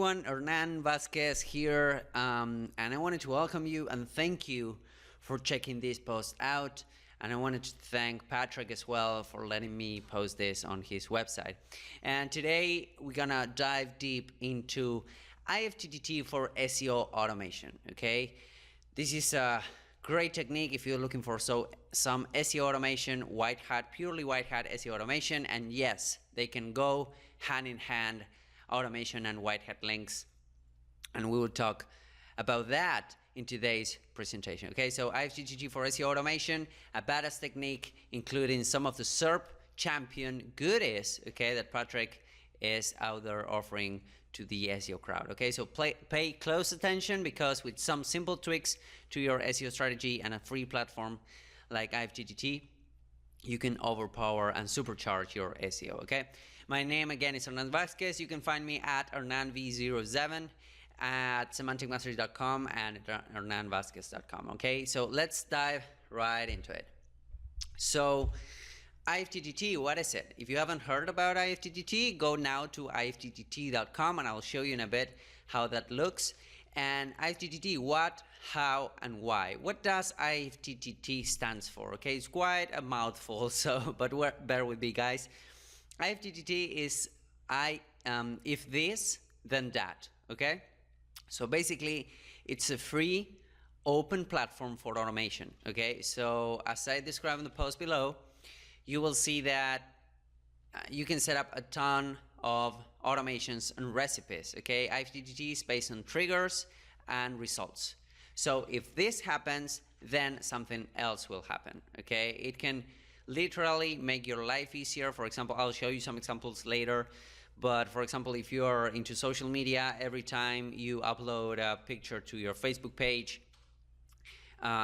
everyone, Hernan Vasquez here, and I wanted to welcome you and thank you for checking this post out. And I wanted to thank Patrick as well for letting me post this on his website. And today we're gonna dive deep into IFTTT for SEO automation, okay? This is a great technique if you're looking for some SEO automation, purely white hat SEO automation, and yes, they can go hand in hand, automation and white hat links, and we will talk about that in today's presentation. Okay, so IFTTT for SEO automation, a badass technique, including some of the SERP champion goodies, okay, that Patrick is out there offering to the SEO crowd. Okay, so pay close attention, because with some simple tweaks to your SEO strategy and a free platform like IFTTT, you can overpower and supercharge your SEO, okay? My name again is Hernan Vasquez. You can find me at HernanV07 at semanticmastery.com and hernanvasquez.com, okay? So let's dive right into it. So IFTTT, what is it? If you haven't heard about IFTTT, go now to IFTTT.com and I'll show you in a bit how that looks. And IFTTT, what, how, and why? What does IFTTT stands for? Okay, it's quite a mouthful, so bear with me, guys. IFTTT is if this, then that. Okay, so basically, it's a free, open platform for automation. Okay, so as I described in the post below, you will see that you can set up a ton of automations and recipes. Okay, IFTTT is based on triggers and results. So if this happens, then something else will happen. Okay, it can literally make your life easier. For example, I'll show you some examples later. But for example, if you are into social media, every time you upload a picture to your Facebook page,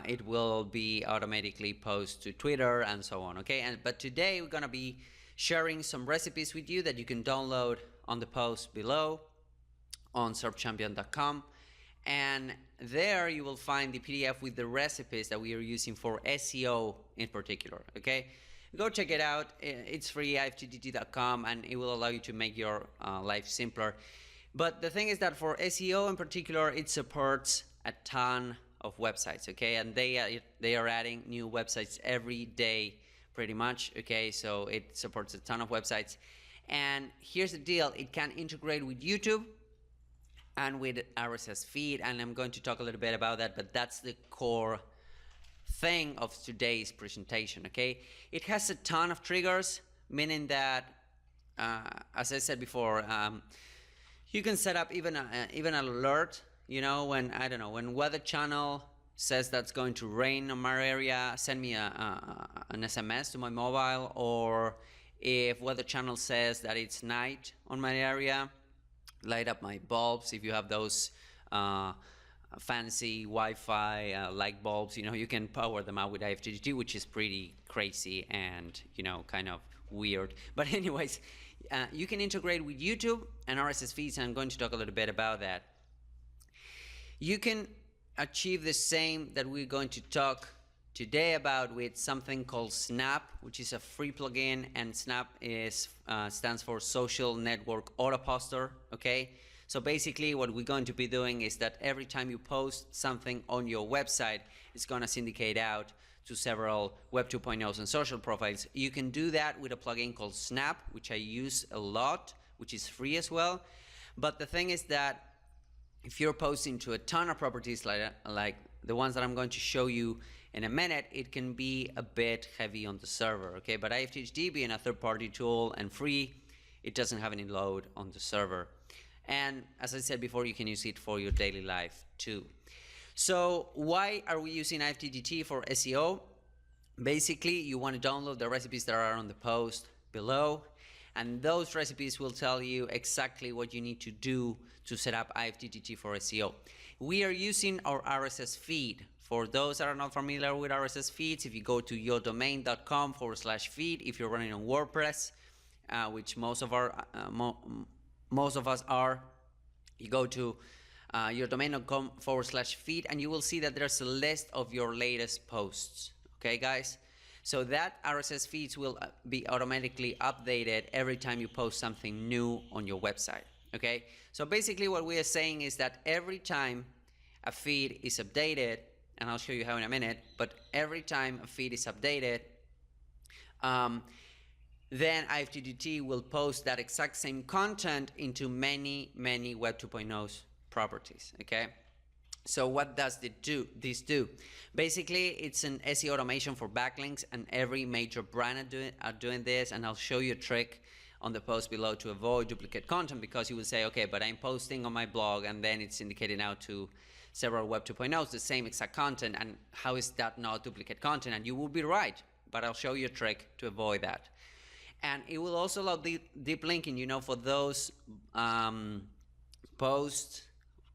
it will be automatically posted to Twitter and so on. Okay, but today we're gonna be sharing some recipes with you that you can download on the post below on serpchampion.com, and there you will find the PDF with the recipes that we are using for SEO in particular. Okay, go check it out. It's free, IFTTT.com, and it will allow you to make your life simpler. But the thing is that for SEO in particular, it supports a ton of websites. Okay, and they are adding new websites every day, pretty much. Okay, so it supports a ton of websites, and here's the deal: it can integrate with YouTube and with RSS feed, and I'm going to talk a little bit about that, but that's the core thing of today's presentation. Okay, it has a ton of triggers, meaning that as I said before, you can set up even an alert. You know, when, I don't know, when Weather Channel says that's going to rain on my area, send me an SMS to my mobile. Or if Weather Channel says that it's night on my area, light up my bulbs. If you have those fancy Wi-Fi light bulbs, you know, you can power them out with IFTTT, which is pretty crazy and, you know, kind of weird. But anyways, you can integrate with YouTube and RSS feeds, and I'm going to talk a little bit about that. You can achieve the same that we're going to talk today about with something called Snap, which is a free plugin, and Snap stands for Social Network Auto Poster. Okay, so basically what we're going to be doing is that every time you post something on your website, it's going to syndicate out to several Web 2.0s and social profiles. You can do that with a plugin called Snap, which I use a lot, which is free as well. But the thing is that if you're posting to a ton of properties like the ones that I'm going to show you in a minute, it can be a bit heavy on the server. Okay, but IFTTT, being a third-party tool and free, it doesn't have any load on the server. And as I said before, you can use it for your daily life too. So why are we using IFTTT for SEO? Basically, you want to download the recipes that are on the post below, and those recipes will tell you exactly what you need to do to set up IFTTT for SEO. We are using our RSS feed. For those that are not familiar with RSS feeds, if you go to yourdomain.com/feed, if you're running on WordPress, which most of us are, you go to yourdomain.com/feed, and you will see that there's a list of your latest posts. Okay, guys? So that RSS feeds will be automatically updated every time you post something new on your website. Okay, so basically what we are saying is that every time a feed is updated, and I'll show you how in a minute, but every time a feed is updated, then IFTTT will post that exact same content into many Web 2.0's properties. Okay, so what does this do? Basically, it's an SEO automation for backlinks, and every major brand are doing this, and I'll show you a trick on the post below to avoid duplicate content, because you will say, okay, but I'm posting on my blog and then it's indicated out to several Web 2.0's the same exact content, and how is that not duplicate content? And you will be right, but I'll show you a trick to avoid that. And it will also allow deep linking, you know, for those posts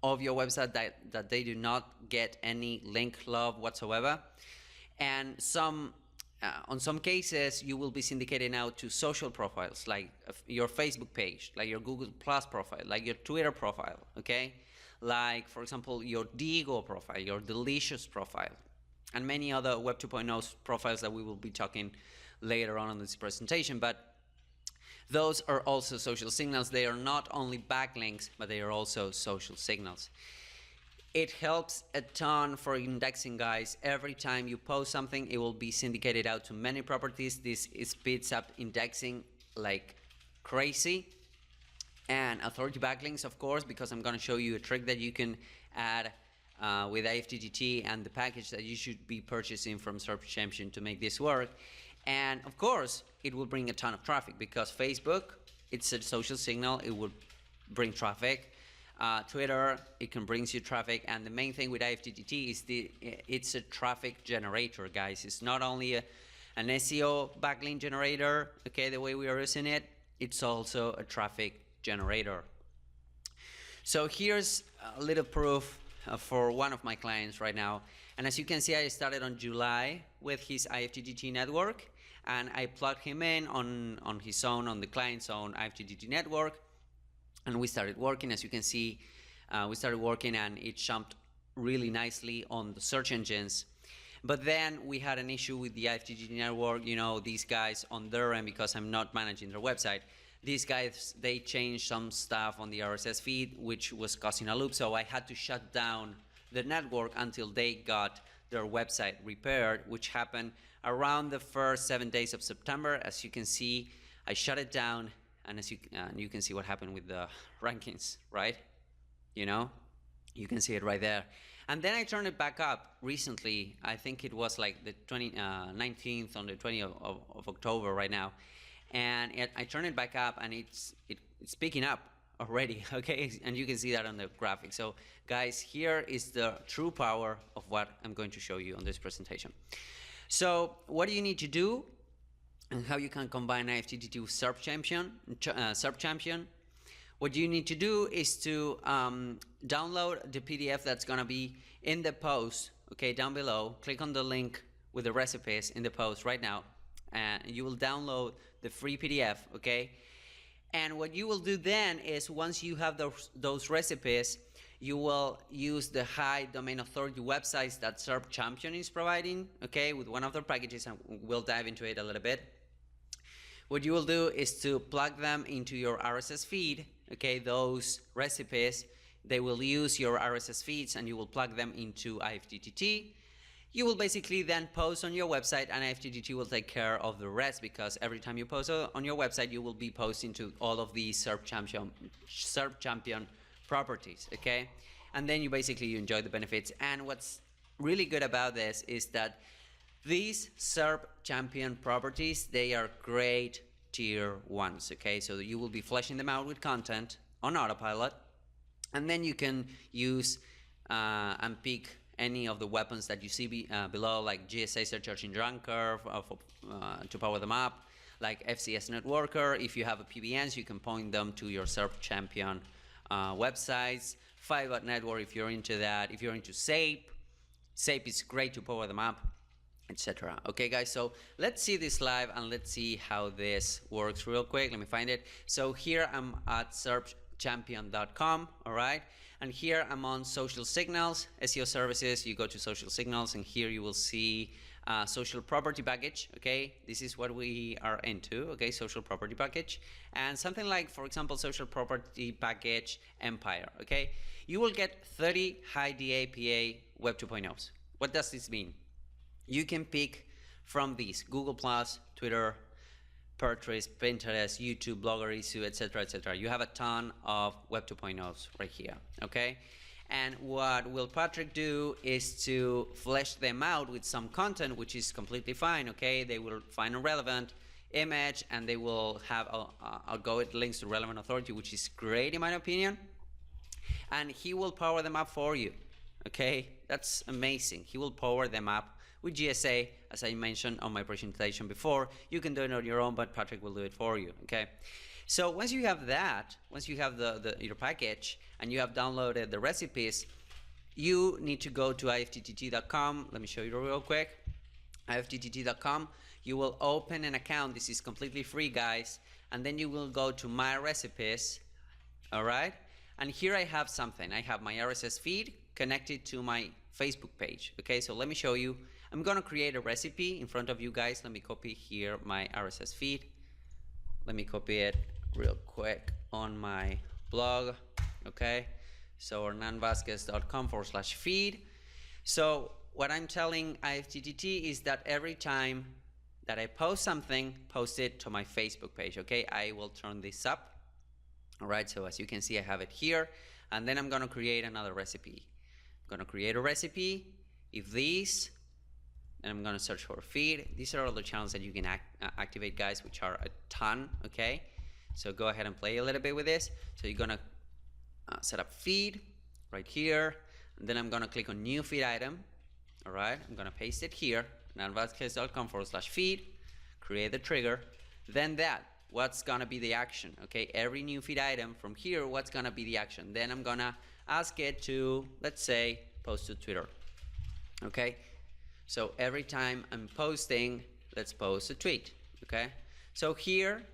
of your website that they do not get any link love whatsoever. And on some cases, you will be syndicating out to social profiles, like your Facebook page, like your Google Plus profile, like your Twitter profile, okay? Like, for example, your Digo profile, your Delicious profile, and many other Web 2.0 profiles that we will be talking later on in this presentation. But those are also social signals. They are not only backlinks, but they are also social signals. It helps a ton for indexing, guys. Every time you post something, it will be syndicated out to many properties. This speeds up indexing like crazy. And authority backlinks, of course, because I'm going to show you a trick that you can add with IFTTT and the package that you should be purchasing from Search Champion to make this work. And of course, it will bring a ton of traffic, because Facebook, it's a social signal. It will bring traffic. Twitter, it can bring you traffic, and the main thing with IFTTT is it's a traffic generator, guys. It's not only an SEO backlink generator, okay, the way we are using it, it's also a traffic generator. So here's a little proof for one of my clients right now, and as you can see, I started on July with his IFTTT network, and I plugged him in on his own, on the client's own IFTTT network. And we started working. As you can see, we started working, and it jumped really nicely on the search engines. But then we had an issue with the IFTTT network. You know, these guys on their end, because I'm not managing their website, these guys, they changed some stuff on the RSS feed, which was causing a loop. So I had to shut down the network until they got their website repaired, which happened around the first 7 days of September. As you can see, I shut it down. And as you can see what happened with the rankings, right? You know, you can see it right there. And then I turned it back up recently. I think it was like the 19th on the 20th of October right now. And I turned it back up, and it's picking up already, okay? And you can see that on the graphic. So guys, here is the true power of what I'm going to show you on this presentation. So what do you need to do, and how you can combine IFTTT with Search Champion? What you need to do is to download the PDF that's going to be in the post, okay, down below. Click on the link with the recipes in the post right now, and you will download the free PDF, okay? And what you will do then is, once you have those recipes, you will use the high domain authority websites that Search Champion is providing, okay, with one of their packages, and we'll dive into it a little bit. What you will do is to plug them into your RSS feed, okay, those recipes, they will use your RSS feeds, and you will plug them into IFTTT. You will basically then post on your website, and IFTTT will take care of the rest, because every time you post on your website, you will be posting to all of these Search Champion properties, okay? And then you enjoy the benefits. And what's really good about this is that these Search Champion properties, they are great tier ones, okay? So you will be fleshing them out with content on Autopilot, and then you can use and pick any of the weapons that you see below, like GSA Search Engine Ranker to power them up, like FCS Networker. If you have a PBNs, you can point them to your Search Champion websites. 5 Network, if you're into that. If you're into SAPE is great to power them up, etc. Okay, guys, so let's see this live, and let's see how this works real quick. Let me find it. So here I'm at Search SERPchampion.com, all right? And here I'm on social signals, SEO services. You go to social signals, and here you will see social property package, okay? This is what we are into, okay? Social property package. And something like, for example, social property package Empire, okay? You will get 30 high DAPA Web 2.0s. What does this mean? You can pick from these: Google+, Twitter, Pinterest, YouTube, Blogger, Issue, etc., etc. You have a ton of Web 2.0s right here, okay? And what will Patrick do is to flesh them out with some content, which is completely fine, okay? They will find a relevant image, and they will have outgoing links to relevant authority, which is great in my opinion. And he will power them up for you, okay? That's amazing. He will power them up with GSA, as I mentioned on my presentation before. You can do it on your own, but Patrick will do it for you, okay? So once you have that, once you have your package and you have downloaded the recipes, you need to go to IFTTT.com. Let me show you real quick. IFTTT.com. You will open an account. This is completely free, guys. And then you will go to My Recipes, all right? And here I have something. I have my RSS feed connected to my Facebook page, okay? So let me show you. I'm gonna create a recipe in front of you guys. Let me copy here my RSS feed. Let me copy it real quick on my blog, okay? So hernanvazquez.com/feed. So what I'm telling IFTTT is that every time that I post something, post it to my Facebook page, okay? I will turn this up, all right? So as you can see, I have it here, and then I'm gonna create another recipe. I'm gonna create a recipe. If these, and I'm gonna search for feed. These are all the channels that you can activate, guys, which are a ton, okay? So go ahead and play a little bit with this. So you're gonna set up feed right here, and then I'm gonna click on new feed item, all right? I'm gonna paste it here, hernanvazquez.com/feed, create the trigger. Then what's gonna be the action, okay? Every new feed item from here, what's gonna be the action? Then I'm gonna ask it to, let's say, post to Twitter, okay? So every time I'm posting, let's post a tweet, okay? So here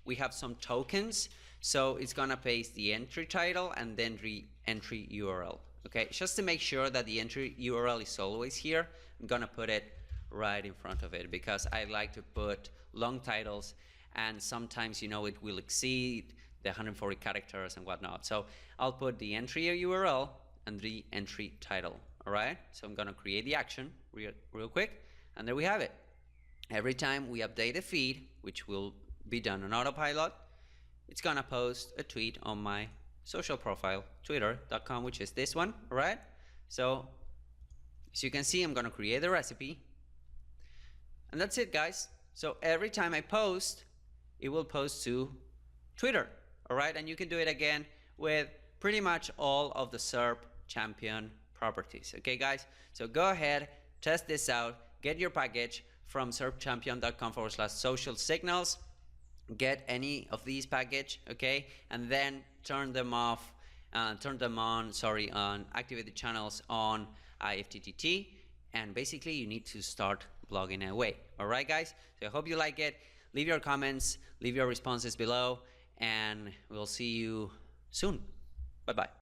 we have some tokens. So it's gonna paste the entry title and then the entry URL, okay? Just to make sure that the entry URL is always here, I'm gonna put it right in front of it, because I like to put long titles, and sometimes, you know, it will exceed the 140 characters and whatnot. So I'll put the entry URL and the entry title, all right? So I'm gonna create the action real quick, and there we have it. Every time we update the feed, which will be done on Autopilot, it's gonna post a tweet on my social profile, twitter.com, which is this one, all right? So as you can see, I'm gonna create the recipe, and that's it, guys. So every time I post, it will post to Twitter, all right? And you can do it again with pretty much all of the SERP champion properties, okay, guys? So go ahead, test this out, get your package from serpchampion.com/social signals, get any of these package, okay, and then turn them on, activate the channels on IFTTT, and basically you need to start blogging away, all right, guys? So I hope you like it. Leave your comments, leave your responses below, and we'll see you soon. Bye-bye.